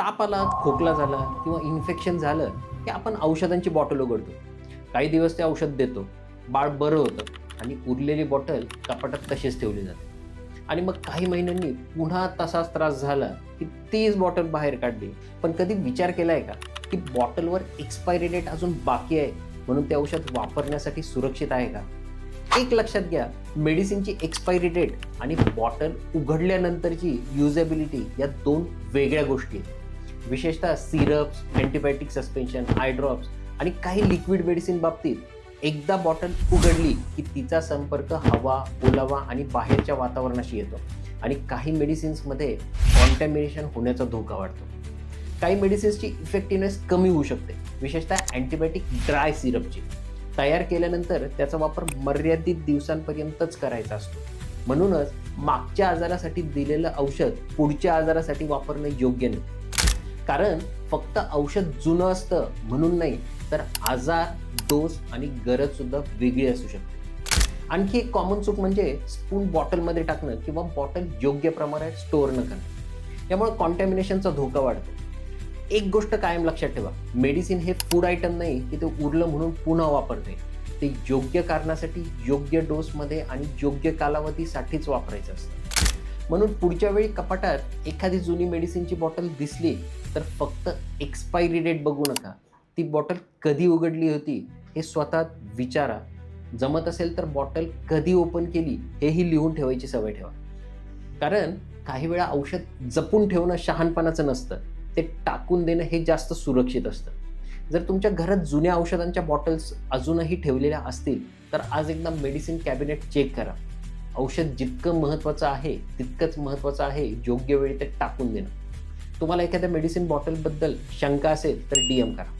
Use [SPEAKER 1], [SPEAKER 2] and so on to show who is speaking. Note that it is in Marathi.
[SPEAKER 1] ताप आला, खोकला झाला किंवा इन्फेक्शन झालं की आपण औषधांची बॉटल उघडतो. काही दिवस ते औषध देतो, बाळ बरं होतं आणि उरलेली बॉटल कपाटात तशीच ठेवली जाते. आणि मग काही महिन्यांनी पुन्हा तसाच त्रास झाला की तीच बॉटल बाहेर काढली. पण कधी विचार केलाय का की बॉटलवर एक्सपायरी डेट अजून बाकी आहे, म्हणून ते औषध वापरण्यासाठी सुरक्षित आहे का? एक लक्षात घ्या, मेडिसिनची एक्सपायरी डेट आणि बॉटल उघडल्यानंतरची युजेबिलिटी या दोन वेगळ्या गोष्टी आहेत. विशेषतः syrups, antibiotic suspension, eye drops आणि काही लिक्विड मेडिसिन बाबतीत एकदा बॉटल उघडली की तिचा संपर्क हवा, ओलावा आणि बाहेरच्या वातावरणाशी येतो आणि काही मेडिसिन्समध्ये कॉन्टॅमिनेशन होण्याचा धोका वाढतो. काही मेडिसिन्सची इफेक्टिव्हनेस कमी होऊ शकते, विशेषतः अँटीबायोटिक ड्राय सिरपची. तयार केल्यानंतर त्याचा वापर मर्यादित दिवसांपर्यंतच करायचा असतो. म्हणूनच मागच्या आजारासाठी दिलेलं औषध पुढच्या आजारासाठी वापरणं योग्य नाही. कारण फक्त औषध जुनं असतं म्हणून नाही, तर आजार, डोस आणि गरज सुद्धा वेगळी असू शकते. आणखी एक कॉमन चूक म्हणजे स्पून बॉटलमध्ये टाकणं किंवा बॉटल योग्य प्रमाणात स्टोअर न करणं. यामुळे कॉन्टॅमिनेशनचा धोका वाढतो. एक गोष्ट कायम लक्षात ठेवा, मेडिसिन हे फूड आयटम नाही की ते उरलं म्हणून पुन्हा वापरते. ते योग्य कारणासाठी, योग्य डोसमध्ये आणि योग्य कालावधीसाठीच वापरायचं असतं. म्हणून पुढच्या वेळी कपाटात एखादी जुनी मेडिसिनची बॉटल दिसली तर फक्त एक्सपायरी डेट बघू नका, ती बॉटल कधी उघडली होती हे स्वतः विचारा. जमत असेल तर बॉटल कधी ओपन केली हेही लिहून ठेवायची सवय ठेवा. कारण काही वेळा औषध जपून ठेवणं शहाणपणाचं नसतं, ते टाकून देणं हे जास्त सुरक्षित असतं. जर तुमच्या घरात जुन्या औषधांच्या बॉटल्स अजूनही ठेवलेल्या असतील तर आज एकदा मेडिसिन कॅबिनेट चेक करा. औषध जितकं महत्त्वाचं आहे तितकंच महत्त्वाचं आहे योग्य वेळी ते टाकून देणं. तुम्हाला एखाद्या मेडिसिन बॉटलबद्दल शंका असेल तर DM करा.